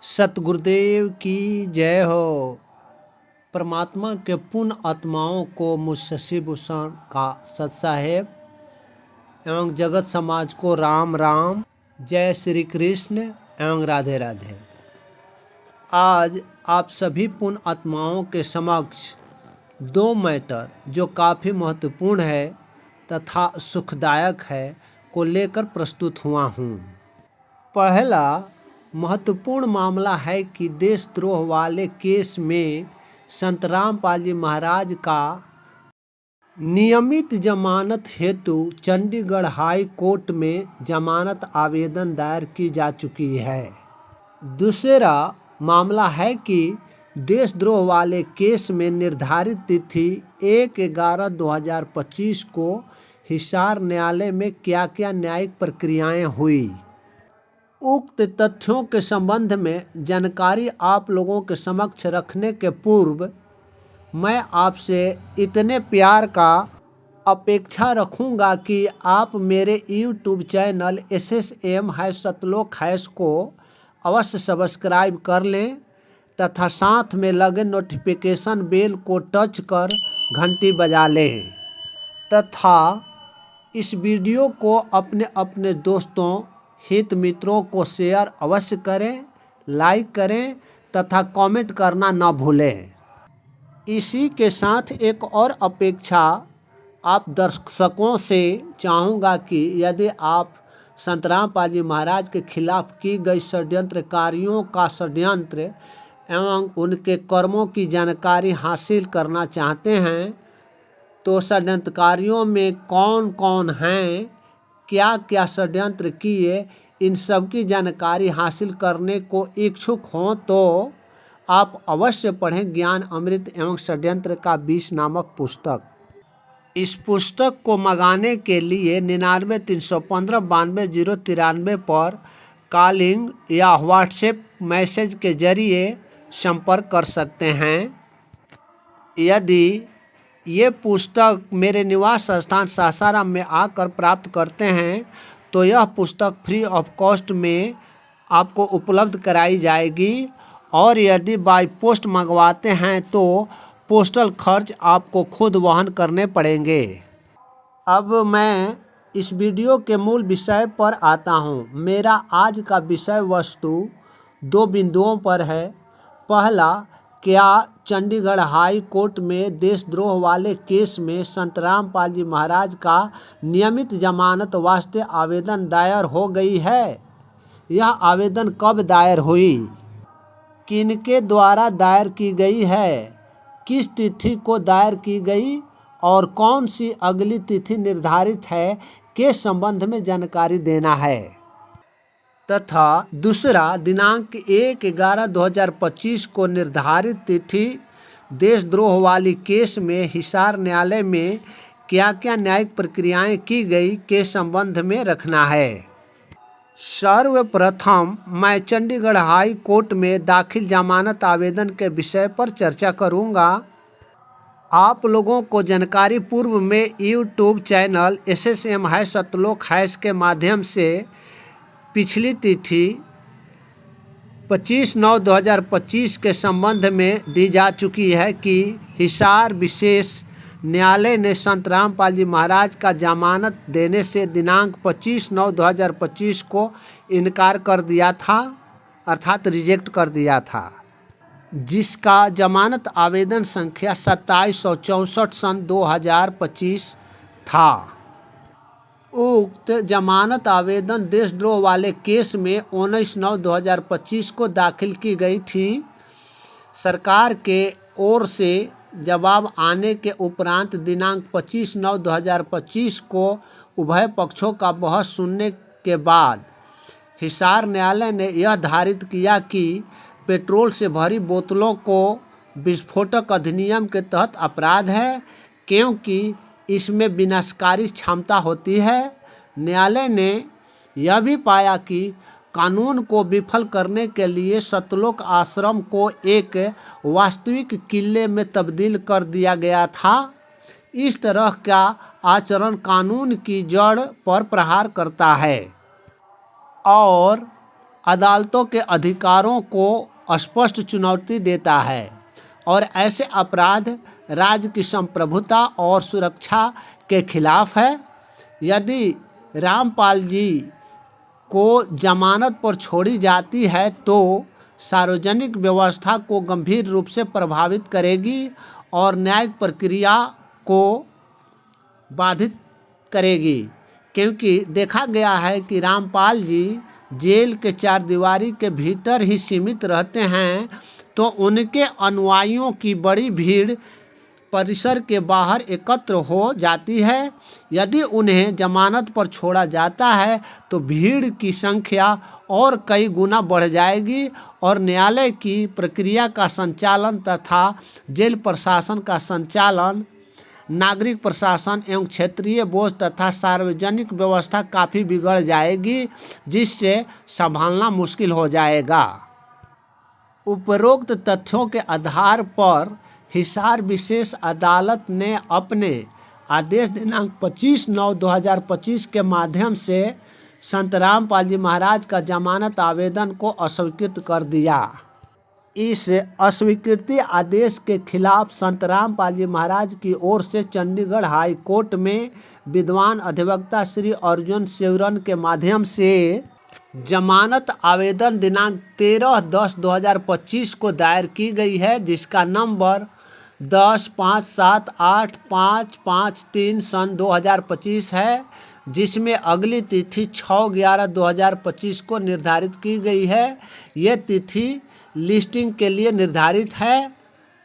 सतगुरुदेव की जय हो। परमात्मा के पुण्य आत्माओं को मुझ शशि भूषण का सत साहेब एवं जगत समाज को राम राम, जय श्री कृष्ण एवं राधे राधे। आज आप सभी पुण्य आत्माओं के समक्ष दो मैटर जो काफ़ी महत्वपूर्ण है तथा सुखदायक है को लेकर प्रस्तुत हुआ हूँ। पहला महत्वपूर्ण मामला है कि देशद्रोह वाले केस में संत रामपाल जी महाराज का नियमित जमानत हेतु चंडीगढ़ हाई कोर्ट में जमानत आवेदन दायर की जा चुकी है। दूसरा मामला है कि देशद्रोह वाले केस में निर्धारित तिथि 1/11/2025 को हिसार न्यायालय में क्या क्या न्यायिक प्रक्रियाएं हुई। उक्त तथ्यों के संबंध में जानकारी आप लोगों के समक्ष रखने के पूर्व मैं आपसे इतने प्यार का अपेक्षा रखूंगा कि आप मेरे YouTube चैनल SSM सतलोक को अवश्य सब्सक्राइब कर लें तथा साथ में लगे नोटिफिकेशन बेल को टच कर घंटी बजा लें तथा इस वीडियो को अपने अपने दोस्तों हित मित्रों को शेयर अवश्य करें, लाइक करें तथा कमेंट करना न भूलें। इसी के साथ एक और अपेक्षा आप दर्शकों से चाहूँगा कि यदि आप संत रामपाल जी महाराज के खिलाफ की गई षड्यंत्रकारियों का षड्यंत्र एवं उनके कर्मों की जानकारी हासिल करना चाहते हैं तो षड्यंत्रकारियों में कौन कौन हैं, क्या क्या षड्यंत्र किए, इन सब की जानकारी हासिल करने को इच्छुक हों तो आप अवश्य पढ़ें ज्ञान अमृत एवं षड्यंत्र का 20 नामक पुस्तक। इस पुस्तक को मंगाने के लिए 99-315-92-093 पर कॉलिंग या व्हाट्सएप मैसेज के जरिए संपर्क कर सकते हैं। यदि ये पुस्तक मेरे निवास स्थान सासाराम में आकर प्राप्त करते हैं तो यह पुस्तक फ्री ऑफ कॉस्ट में आपको उपलब्ध कराई जाएगी और यदि बाय पोस्ट मंगवाते हैं तो पोस्टल खर्च आपको खुद वहन करने पड़ेंगे। अब मैं इस वीडियो के मूल विषय पर आता हूँ। मेरा आज का विषय वस्तु दो बिंदुओं पर है। पहला, क्या चंडीगढ़ हाई कोर्ट में देशद्रोह वाले केस में संत रामपाल जी महाराज का नियमित जमानत वास्ते आवेदन दायर हो गई है? यह आवेदन कब दायर हुई, किनके द्वारा दायर की गई है, किस तिथि को दायर की गई और कौन सी अगली तिथि निर्धारित है के संबंध में जानकारी देना है तथा दूसरा, दिनांक 1/11/2025 को निर्धारित तिथि देशद्रोह वाली केस में हिसार न्यायालय में क्या क्या न्यायिक प्रक्रियाएं की गई के संबंध में रखना है। सर्वप्रथम मैं चंडीगढ़ हाई कोर्ट में दाखिल जमानत आवेदन के विषय पर चर्चा करूंगा। आप लोगों को जानकारी पूर्व में YouTube चैनल SSM सतलोक के माध्यम से पिछली तिथि 25/9/2025 के संबंध में दी जा चुकी है कि हिसार विशेष न्यायालय ने संत रामपाल जी महाराज का जमानत देने से दिनांक 25/9/2025 को इनकार कर दिया था, अर्थात रिजेक्ट कर दिया था, जिसका जमानत आवेदन संख्या 2764/2025 था। उक्त जमानत आवेदन देशद्रोह वाले केस में 19/9/2025 को दाखिल की गई थी। सरकार के ओर से जवाब आने के उपरांत दिनांक 25/9/2025 को उभय पक्षों का बहस सुनने के बाद हिसार न्यायालय ने यह धारित किया कि पेट्रोल से भरी बोतलों को विस्फोटक अधिनियम के तहत अपराध है क्योंकि इसमें विनाशकारी क्षमता होती है। न्यायालय ने यह भी पाया कि कानून को विफल करने के लिए सतलोक आश्रम को एक वास्तविक किले में तब्दील कर दिया गया था। इस तरह का आचरण कानून की जड़ पर प्रहार करता है और अदालतों के अधिकारों को स्पष्ट चुनौती देता है और ऐसे अपराध राज्य की संप्रभुता और सुरक्षा के खिलाफ है। यदि रामपाल जी को जमानत पर छोड़ी जाती है तो सार्वजनिक व्यवस्था को गंभीर रूप से प्रभावित करेगी और न्यायिक प्रक्रिया को बाधित करेगी, क्योंकि देखा गया है कि रामपाल जी जेल के चारदीवारी के भीतर ही सीमित रहते हैं, तो उनके अनुयायियों की बड़ी भीड़ परिसर के बाहर एकत्र हो जाती है। यदि उन्हें जमानत पर छोड़ा जाता है तो भीड़ की संख्या और कई गुना बढ़ जाएगी और न्यायालय की प्रक्रिया का संचालन तथा जेल प्रशासन का संचालन, नागरिक प्रशासन एवं क्षेत्रीय बोझ तथा सार्वजनिक व्यवस्था काफ़ी बिगड़ जाएगी, जिससे संभालना मुश्किल हो जाएगा। उपरोक्त तथ्यों के आधार पर हिसार विशेष अदालत ने अपने आदेश दिनांक 25/9/2025 के माध्यम से संत रामपाल जी महाराज का जमानत आवेदन को अस्वीकृत कर दिया। इस अस्वीकृति आदेश के खिलाफ संत रामपाल जी महाराज की ओर से चंडीगढ़ हाई कोर्ट में विद्वान अधिवक्ता श्री अर्जुन सेवरन के माध्यम से जमानत आवेदन दिनांक 13/10/2025 को दायर की गई है, जिसका नंबर 10-5-7-8-5-5-3 सन 2025 है, जिसमें अगली तिथि 6/11/2025 को निर्धारित की गई है। ये तिथि लिस्टिंग के लिए निर्धारित है।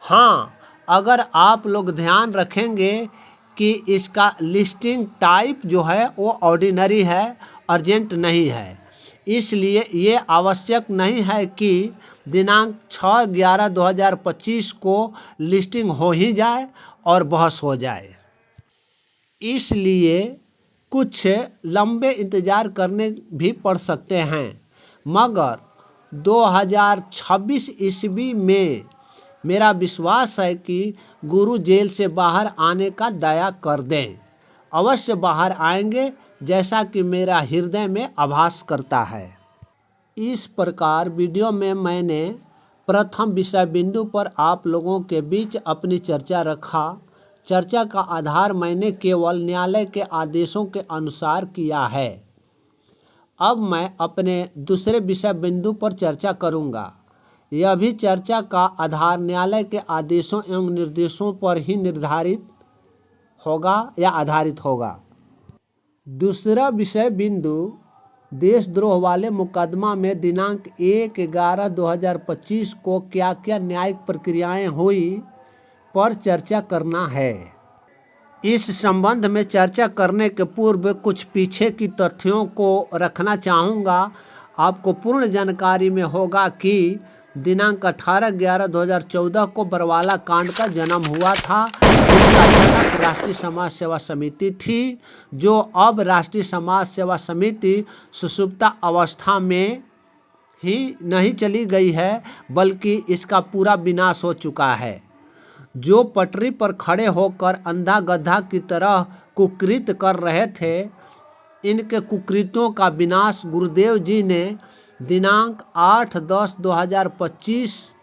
हाँ, अगर आप लोग ध्यान रखेंगे कि इसका लिस्टिंग टाइप जो है वो ऑर्डिनरी है, अर्जेंट नहीं है, इसलिए ये आवश्यक नहीं है कि दिनांक 6/11/2025 को लिस्टिंग हो ही जाए और बहस हो जाए। इसलिए कुछ लंबे इंतज़ार करने भी पड़ सकते हैं, मगर 2026 ईस्वी में मेरा विश्वास है कि गुरु जेल से बाहर आने का दया कर दें। अवश्य बाहर आएंगे, जैसा कि मेरा हृदय में आभास करता है। इस प्रकार वीडियो में मैंने प्रथम विषय बिंदु पर आप लोगों के बीच अपनी चर्चा रखा। चर्चा का आधार मैंने केवल न्यायालय के आदेशों के अनुसार किया है। अब मैं अपने दूसरे विषय बिंदु पर चर्चा करूंगा। यह भी चर्चा का आधार न्यायालय के आदेशों एवं निर्देशों पर ही निर्धारित होगा या आधारित होगा। दूसरा विषय बिंदु देशद्रोह वाले मुकदमा में दिनांक 1/11/2025 को क्या क्या न्यायिक प्रक्रियाएं हुई पर चर्चा करना है। इस संबंध में चर्चा करने के पूर्व कुछ पीछे की तथ्यों को रखना चाहूँगा। आपको पूर्ण जानकारी में होगा कि दिनांक 18/11/2014 को बरवाला कांड का जन्म हुआ था। इसका जनक राष्ट्रीय समाज सेवा समिति थी, जो अब राष्ट्रीय समाज सेवा समिति सुषुप्ता अवस्था में ही नहीं चली गई है, बल्कि इसका पूरा विनाश हो चुका है। जो पटरी पर खड़े होकर अंधा गधा की तरह कुकृत कर रहे थे, इनके कुकृत्यों का विनाश गुरुदेव जी ने दिनांक 8/10/2025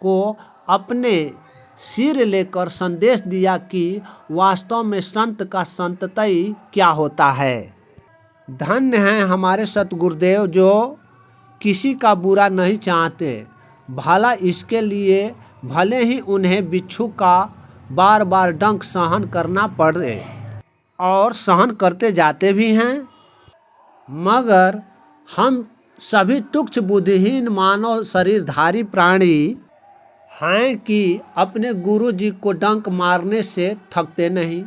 को अपने सिर लेकर संदेश दिया कि वास्तव में संत का संततई क्या होता है। धन्य हैं हमारे सतगुरुदेव जो किसी का बुरा नहीं चाहते, भला इसके लिए भले ही उन्हें बिच्छू का बार बार डंक सहन करना पड़े, और सहन करते जाते भी हैं। मगर हम सभी तुच्छ बुद्धिहीन मानव शरीरधारी प्राणी हैं कि अपने गुरु जी को डंक मारने से थकते नहीं।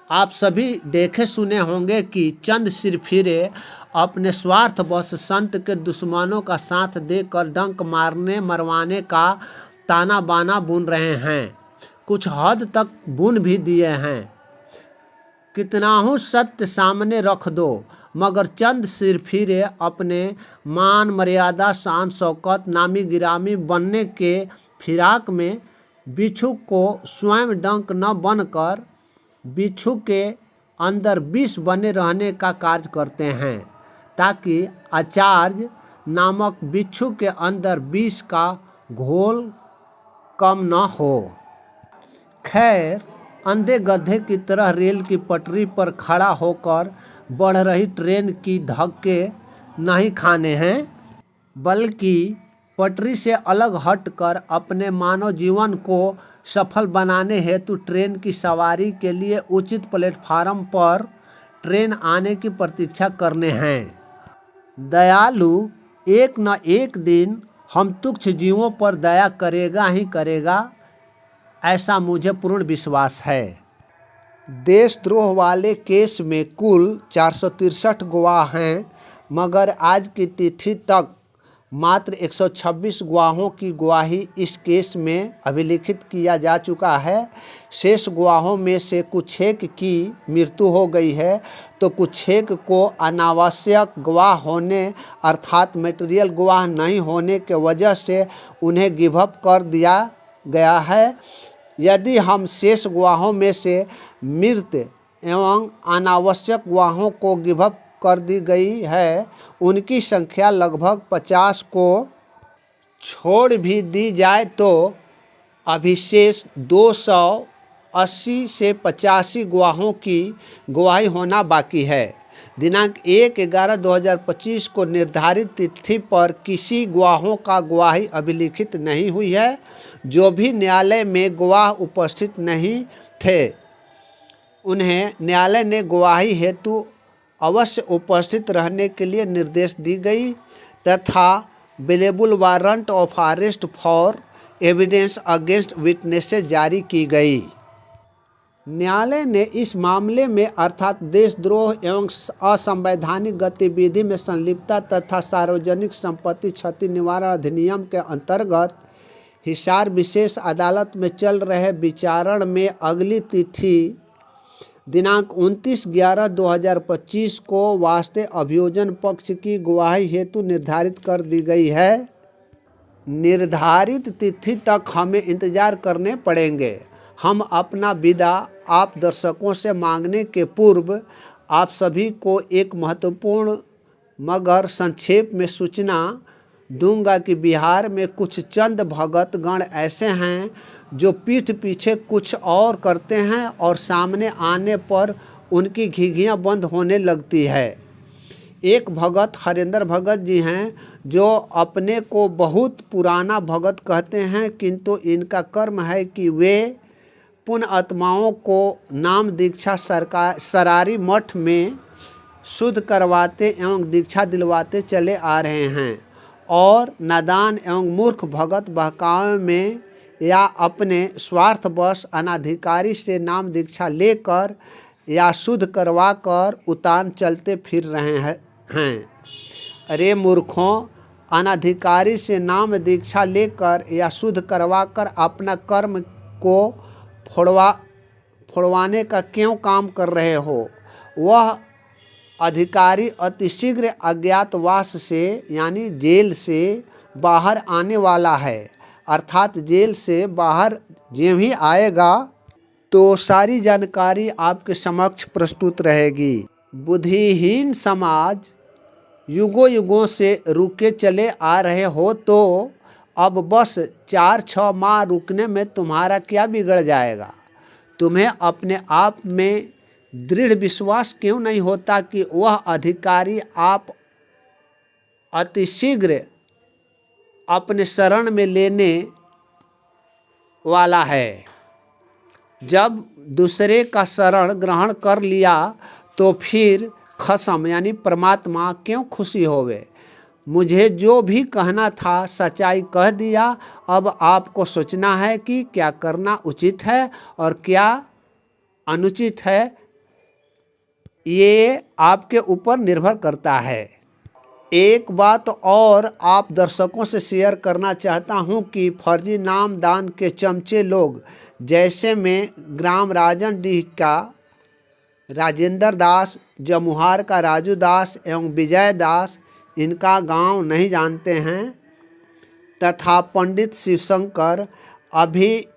आप सभी देखे सुने होंगे कि चंद सिरफिरे अपने स्वार्थवश संत के दुश्मनों का साथ देकर डंक मारने मरवाने का ताना बाना बुन रहे हैं, कुछ हद तक बुन भी दिए हैं। कितनाहू सत्य सामने रख दो, मगर चंद सिरफिरे अपने मान मर्यादा शान शौकत नामी गिरामी बनने के फिराक में बिच्छू को स्वयं डंक न बनकर बिच्छू के अंदर विष बने रहने का कार्य करते हैं, ताकि आचार्य नामक बिच्छू के अंदर विष का घोल कम न हो। खैर, अंधे गधे की तरह रेल की पटरी पर खड़ा होकर बढ़ रही ट्रेन की धक्के नहीं खाने हैं, बल्कि पटरी से अलग हटकर अपने मानव जीवन को सफल बनाने हेतु ट्रेन की सवारी के लिए उचित प्लेटफार्म पर ट्रेन आने की प्रतीक्षा करने हैं। दयालु एक न एक दिन हम तुच्छ जीवों पर दया करेगा ही करेगा, ऐसा मुझे पूर्ण विश्वास है। देशद्रोह वाले केस में कुल 463 गवाह हैं, मगर आज की तिथि तक मात्र 126 गवाहों की गवाही इस केस में अभिलिखित किया जा चुका है। शेष गवाहों में से कुछ एक की मृत्यु हो गई है, तो कुछ एक को अनावश्यक गवाह होने अर्थात मटेरियल गवाह नहीं होने के वजह से उन्हें गिव अप कर दिया गया है। यदि हम शेष गवाहों में से मृत एवं अनावश्यक गवाहों को गिव अप कर दी गई है, उनकी संख्या लगभग 50 को छोड़ भी दी जाए तो अभिशेष 280 से 85 गवाहों की गवाही होना बाकी है। दिनांक 1/11/2025 को निर्धारित तिथि पर किसी गवाहों का गवाही अभिलिखित नहीं हुई है। जो भी न्यायालय में गवाह उपस्थित नहीं थे, उन्हें न्यायालय ने गवाही हेतु अवश्य उपस्थित रहने के लिए निर्देश दी गई तथा available warrant of arrest for evidence against witnesses जारी की गई। न्यायालय ने इस मामले में अर्थात देशद्रोह एवं असंवैधानिक गतिविधि में संलिप्तता तथा सार्वजनिक संपत्ति क्षति निवारण अधिनियम के अंतर्गत हिसार विशेष अदालत में चल रहे विचारण में अगली तिथि दिनांक 29/11/2025 को वास्ते अभियोजन पक्ष की गवाही हेतु निर्धारित कर दी गई है। निर्धारित तिथि तक हमें इंतजार करने पड़ेंगे। हम अपना विदा आप दर्शकों से मांगने के पूर्व आप सभी को एक महत्वपूर्ण मगर संक्षेप में सूचना दूंगा कि बिहार में कुछ चंद भगत गण ऐसे हैं जो पीठ पीछे कुछ और करते हैं और सामने आने पर उनकी घिघियाँ बंद होने लगती है। एक भगत हरेंद्र भगत जी हैं, जो अपने को बहुत पुराना भगत कहते हैं, किंतु इनका कर्म है कि वे पुण्य आत्माओं को नाम दीक्षा सरारी मठ में शुद्ध करवाते एवं दीक्षा दिलवाते चले आ रहे हैं और नादान एवं मूर्ख भगत बहकावे में या अपने स्वार्थवश अनाधिकारी से नाम दीक्षा लेकर या शुद्ध करवाकर उतान चलते फिर रहे हैं। अरे मूर्खों, अनाधिकारी से नाम दीक्षा लेकर या शुद्ध करवाकर अपना कर्म को फोड़वाने का क्यों काम कर रहे हो? वह अधिकारी अतिशीघ्र अज्ञातवास से यानी जेल से बाहर आने वाला है, अर्थात जेल से बाहर जब ही आएगा तो सारी जानकारी आपके समक्ष प्रस्तुत रहेगी। बुद्धिहीन समाज युगों युगों से रुके चले आ रहे हो तो अब बस 4-6 माह रुकने में तुम्हारा क्या बिगड़ जाएगा? तुम्हें अपने आप में दृढ़ विश्वास क्यों नहीं होता कि वह अधिकारी आप अतिशीघ्र अपने शरण में लेने वाला है? जब दूसरे का शरण ग्रहण कर लिया तो फिर खसम यानी परमात्मा क्यों खुशी होवे? मुझे जो भी कहना था सच्चाई कह दिया। अब आपको सोचना है कि क्या करना उचित है और क्या अनुचित है, ये आपके ऊपर निर्भर करता है। एक बात और आप दर्शकों से शेयर करना चाहता हूं कि फर्जी नाम दान के चमचे लोग, जैसे में ग्राम राजनडीह का राजेंद्र दास, जमुहार का राजू दास एवं विजय दास, इनका गांव नहीं जानते हैं, तथा पंडित शिवशंकर अभी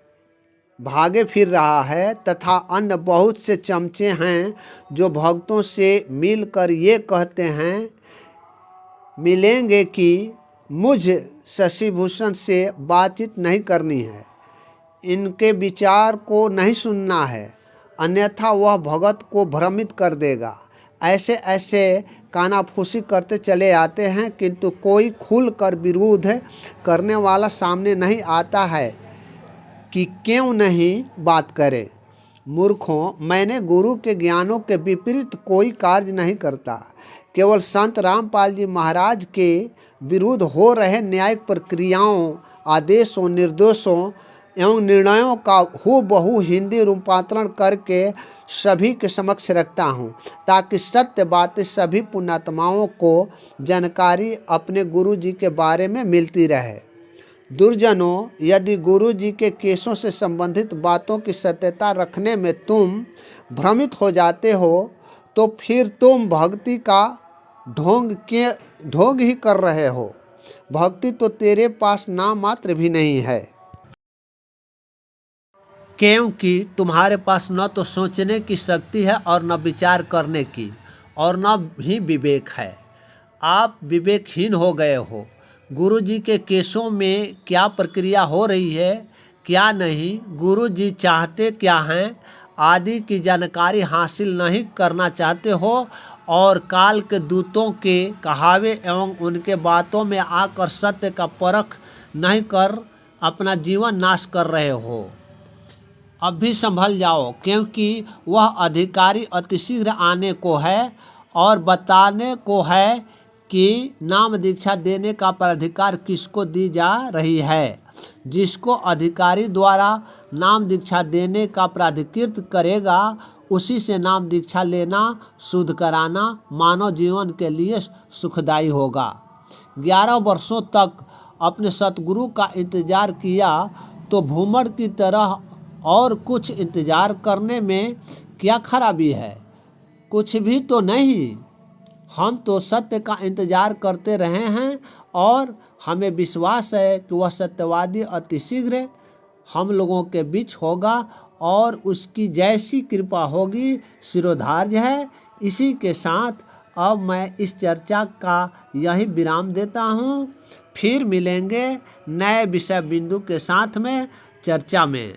भागे फिर रहा है, तथा अन्य बहुत से चमचे हैं जो भक्तों से मिलकर ये कहते हैं मिलेंगे कि मुझ शशिभूषण से बातचीत नहीं करनी है, इनके विचार को नहीं सुनना है, अन्यथा वह भगत को भ्रमित कर देगा। ऐसे ऐसे कानाफूसी करते चले आते हैं, किंतु कोई खुलकर विरोध करने वाला सामने नहीं आता है कि क्यों नहीं बात करे। मूर्खों, मैंने गुरु के ज्ञानों के विपरीत कोई कार्य नहीं करता। केवल संत रामपाल जी महाराज के विरुद्ध हो रहे न्यायिक प्रक्रियाओं, आदेशों, निर्देशों एवं निर्णयों का हूबहू हिंदी रूपांतरण करके सभी के समक्ष रखता हूँ, ताकि सत्य बातें सभी पुण्यात्माओं को जानकारी अपने गुरु जी के बारे में मिलती रहे। दुर्जनों, यदि गुरु जी के केसों से संबंधित बातों की सत्यता रखने में तुम भ्रमित हो जाते हो, तो फिर तुम भक्ति का ढोंग ही कर रहे हो। भक्ति तो तेरे पास नाम मात्र भी नहीं है, क्योंकि तुम्हारे पास न तो सोचने की शक्ति है और न विचार करने की, और न ही विवेक है। आप विवेकहीन हो गए हो। गुरु जी के केसों में क्या प्रक्रिया हो रही है, क्या नहीं, गुरु जी चाहते क्या हैं आदि की जानकारी हासिल नहीं करना चाहते हो, और काल के दूतों के कहावे एवं उनके बातों में आकर सत्य का परख नहीं कर अपना जीवन नाश कर रहे हो। अब भी संभल जाओ, क्योंकि वह अधिकारी अतिशीघ्र आने को है और बताने को है कि नाम दीक्षा देने का प्राधिकार किसको दी जा रही है। जिसको अधिकारी द्वारा नाम दीक्षा देने का प्राधिकृत करेगा, उसी से नाम दीक्षा लेना, शुद्ध कराना मानव जीवन के लिए सुखदायी होगा। 11 वर्षों तक अपने सतगुरु का इंतजार किया तो भूमड़ की तरह और कुछ इंतजार करने में क्या खराबी है? कुछ भी तो नहीं। हम तो सत्य का इंतजार करते रहे हैं और हमें विश्वास है कि वह सत्यवादी अतिशीघ्र हम लोगों के बीच होगा और उसकी जैसी कृपा होगी शिरोधार्य है। इसी के साथ अब मैं इस चर्चा का यही विराम देता हूँ। फिर मिलेंगे नए विषय बिंदु के साथ में चर्चा में।